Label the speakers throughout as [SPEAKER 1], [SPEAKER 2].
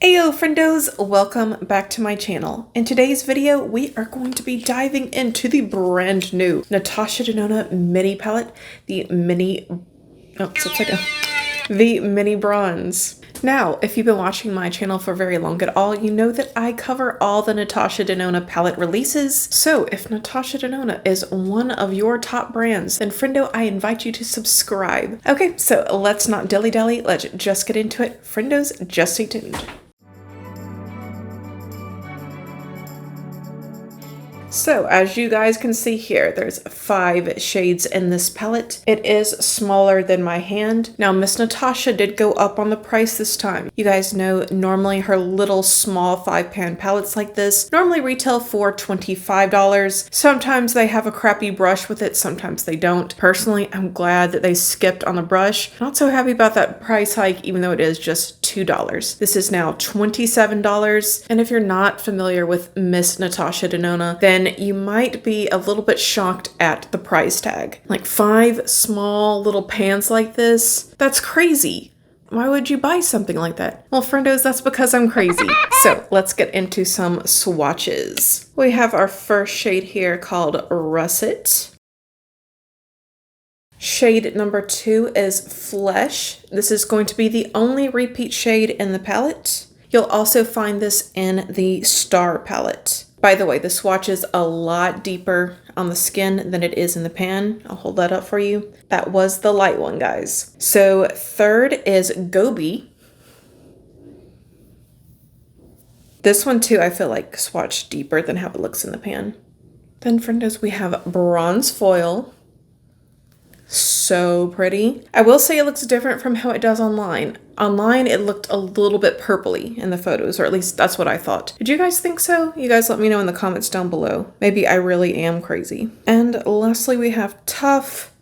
[SPEAKER 1] Ayo friendos, welcome back to my channel. In today's video, we are going to be diving into the brand new Natasha Denona mini palette, the mini bronze. Now, if you've been watching my channel for very long at all, you know that I cover all the Natasha Denona palette releases. So if Natasha Denona is one of your top brands, then friendo, I invite you to subscribe. Okay, so let's not dilly-dally, let's just get into it. Friendos, just stay tuned. So as you guys can see here, there's 5 shades in this palette. It is smaller than my hand. Now, Miss Natasha did go up on the price this time. You guys know normally her little small 5-pan palettes like this normally retail for $25. Sometimes they have a crappy brush with it, sometimes they don't. Personally, I'm glad that they skipped on the brush. Not so happy about that price hike, even though it is just $2. This is now $27. And if you're not familiar with Miss Natasha Denona, then you might be a little bit shocked at the price tag. Like 5 small little pans like this, that's crazy. Why would you buy something like that? Well, friendos, that's because I'm crazy. So let's get into some swatches. We have our first shade here called Russet. Shade number 2 is Flesh. This is going to be the only repeat shade in the palette. You'll also find this in the Star palette. By the way, the swatch is a lot deeper on the skin than it is in the pan. I'll hold that up for you. That was the light one, guys. So third is Gobi. This one too, I feel like swatched deeper than how it looks in the pan. Then friendos, we have Bronze Foil. So pretty. I will say it looks different from how it does online. Online, it looked a little bit purpley in the photos, or at least that's what I thought. Did you guys think so? You guys let me know in the comments down below. Maybe I really am crazy. And lastly, we have Tough.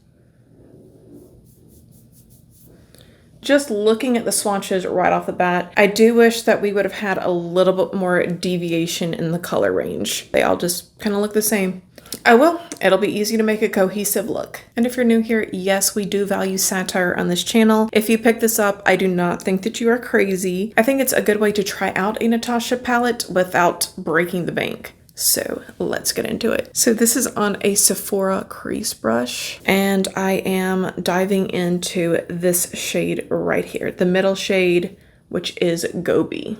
[SPEAKER 1] Just looking at the swatches right off the bat, I do wish that we would have had a little bit more deviation in the color range. They all just kind of look the same. Oh well, it'll be easy to make a cohesive look. And if you're new here, yes, we do value satire on this channel. If you pick this up, I do not think that you are crazy. I think it's a good way to try out a Natasha palette without breaking the bank. So let's get into it. So this is on a Sephora crease brush, and I am diving into this shade right here, the middle shade, which is Gobi.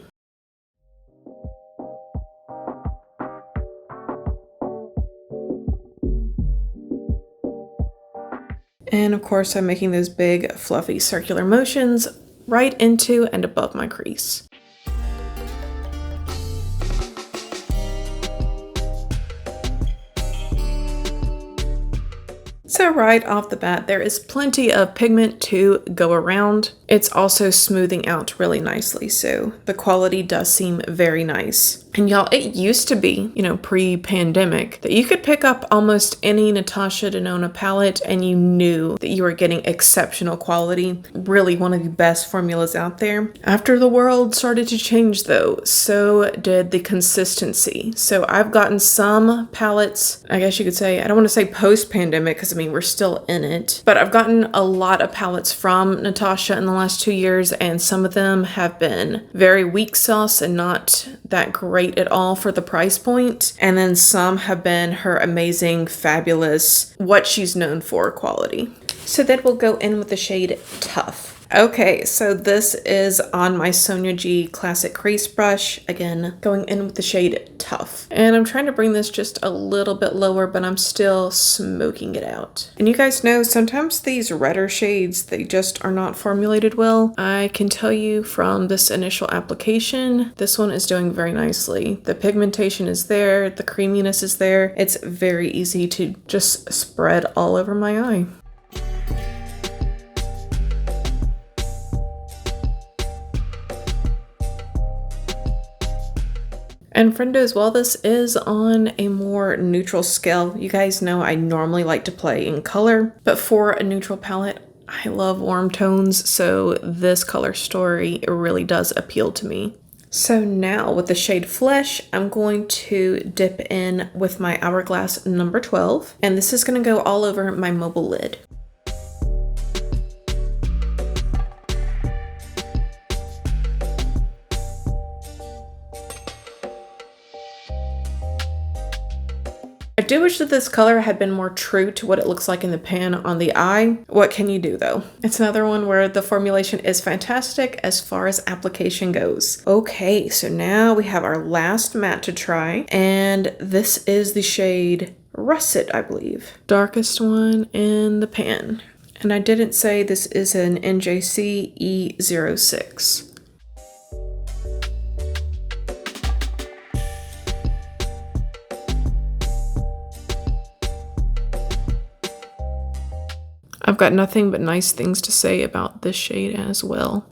[SPEAKER 1] And of course, I'm making those big, fluffy circular motions right into and above my crease. So right off the bat, there is plenty of pigment to go around. It's also smoothing out really nicely, so the quality does seem very nice. And y'all, it used to be, pre-pandemic, that you could pick up almost any Natasha Denona palette and you knew that you were getting exceptional quality. Really one of the best formulas out there. After the world started to change though, so did the consistency. So I've gotten some palettes, I guess you could say, I don't want to say post-pandemic because we're still in it, but I've gotten a lot of palettes from Natasha in the last 2 years, and some of them have been very weak sauce and not that great at all for the price point. And then some have been her amazing, fabulous, what she's known for quality. So then we'll go in with the shade Tough. Okay, so this is on my Sonia G Classic Crease Brush. Again, going in with the shade Tough. And I'm trying to bring this just a little bit lower, but I'm still smoking it out. And you guys know, sometimes these redder shades, they just are not formulated well. I can tell you from this initial application, this one is doing very nicely. The pigmentation is there, the creaminess is there. It's very easy to just spread all over my eye. And friendos, while this is on a more neutral scale, you guys know I normally like to play in color, but for a neutral palette, I love warm tones, so this color story really does appeal to me. So now with the shade Flesh, I'm going to dip in with my Hourglass number 12, and this is going to go all over my mobile lid. do wish that this color had been more true to what it looks like in the pan on the eye. What can you do though? It's another one where the formulation is fantastic as far as application goes. Okay, so now we have our last matte to try, and this is the shade Russet, I believe. Darkest one in the pan. And I didn't say this is an NJC E06. I've got nothing but nice things to say about this shade as well.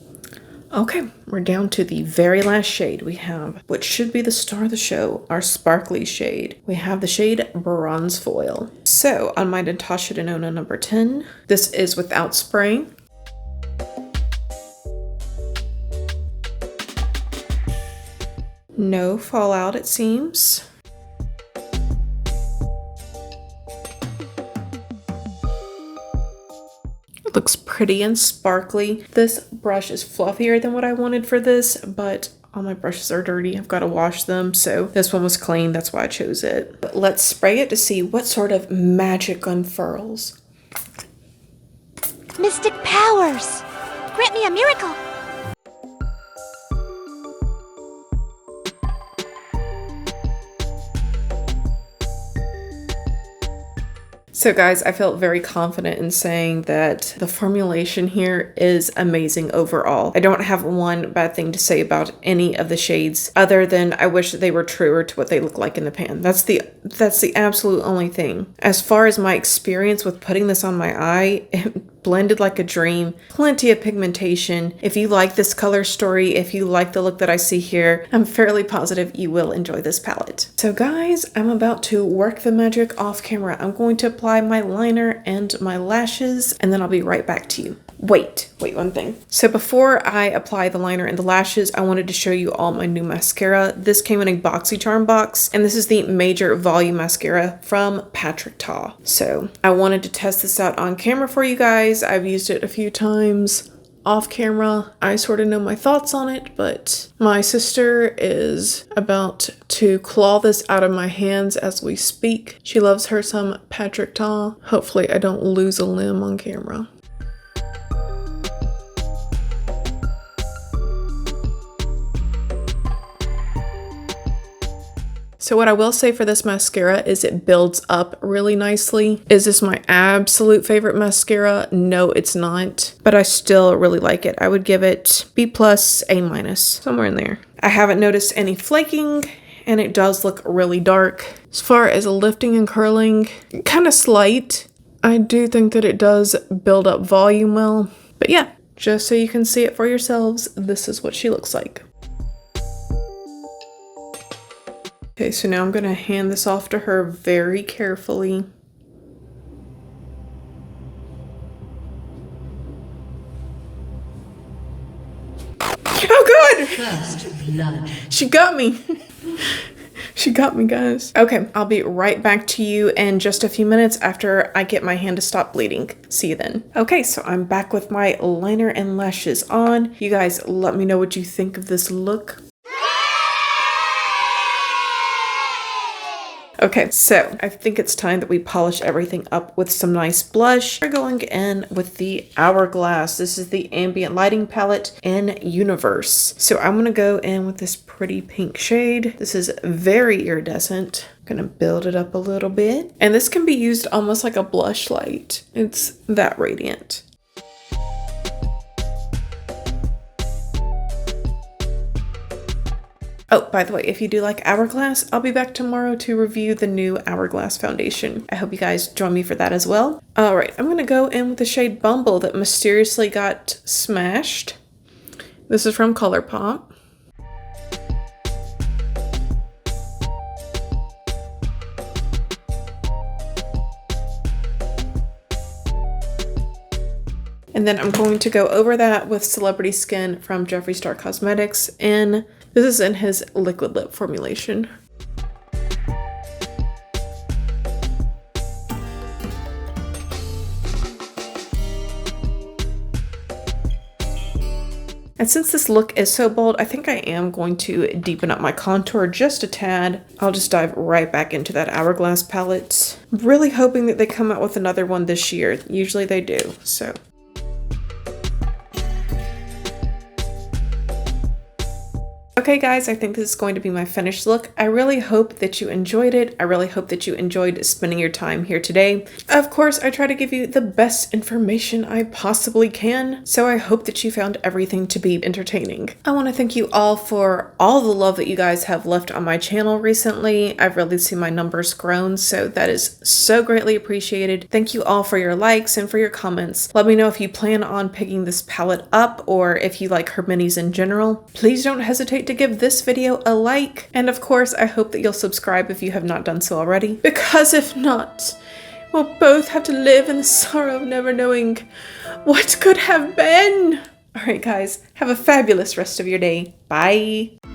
[SPEAKER 1] Okay, we're down to the very last shade. We have what should be the star of the show, our sparkly shade. We have the shade Bronze Foil. So on my Natasha Denona number 10, this is without spray. No fallout, it seems. Looks pretty and sparkly. This brush is fluffier than what I wanted for this, but all my brushes are dirty. I've got to wash them, so this one was clean. That's why I chose it. But let's spray it to see what sort of magic unfurls.
[SPEAKER 2] Mystic powers! Grant me a miracle!
[SPEAKER 1] So guys, I felt very confident in saying that the formulation here is amazing overall. I don't have one bad thing to say about any of the shades other than I wish that they were truer to what they look like in the pan. That's the absolute only thing. As far as my experience with putting this on my eye, it blended like a dream. Plenty of pigmentation. If you like this color story, if you like the look that I see here, I'm fairly positive you will enjoy this palette. So guys, I'm about to work the magic off camera. I'm going to apply my liner and my lashes, and then I'll be right back to you. Wait one thing. So before I apply the liner and the lashes, I wanted to show you all my new mascara. This came in a BoxyCharm box, and this is the Major Volume Mascara from Patrick Ta. So I wanted to test this out on camera for you guys. I've used it a few times off camera. I sort of know my thoughts on it, but my sister is about to claw this out of my hands as we speak. She loves her some Patrick Ta. Hopefully I don't lose a limb on camera. So what I will say for this mascara is it builds up really nicely. Is this my absolute favorite mascara? No, it's not, but I still really like it. I would give it B+, A-, somewhere in there. I haven't noticed any flaking, and it does look really dark. As far as lifting and curling, kind of slight. I do think that it does build up volume well, but yeah, just so you can see it for yourselves, this is what she looks like. Okay, so now I'm going to hand this off to her very carefully. Oh, good!
[SPEAKER 3] First blood.
[SPEAKER 1] She got me. She got me, guys. Okay, I'll be right back to you in just a few minutes after I get my hand to stop bleeding. See you then. Okay, so I'm back with my liner and lashes on. You guys, let me know what you think of this look. Okay, so I think it's time that we polish everything up with some nice blush. We're going in with the Hourglass. This is the ambient lighting palette in Universe. So I'm gonna go in with this pretty pink shade. This is very iridescent. I'm gonna build it up a little bit. And this can be used almost like a blush light. It's that radiant. Oh, by the way, if you do like Hourglass, I'll be back tomorrow to review the new Hourglass foundation. I hope you guys join me for that as well. All right, I'm gonna go in with the shade Bumble that mysteriously got smashed. This is from ColourPop. And then I'm going to go over that with Celebrity Skin from Jeffree Star Cosmetics, and this is in his liquid lip formulation. And since this look is so bold, I think I am going to deepen up my contour just a tad. I'll just dive right back into that Hourglass palette. I'm really hoping that they come out with another one this year. Usually they do, so. Okay guys, I think this is going to be my finished look. I really hope that you enjoyed it. I really hope that you enjoyed spending your time here today. Of course, I try to give you the best information I possibly can, so I hope that you found everything to be entertaining. I want to thank you all for all the love that you guys have left on my channel recently. I've really seen my numbers grown, so that is so greatly appreciated. Thank you all for your likes and for your comments. Let me know if you plan on picking this palette up or if you like her minis in general. Please don't hesitate to give this video a like, and of course I hope that you'll subscribe if you have not done so already, because if not, we'll both have to live in the sorrow of never knowing what could have been. Alright guys, have a fabulous rest of your day. Bye!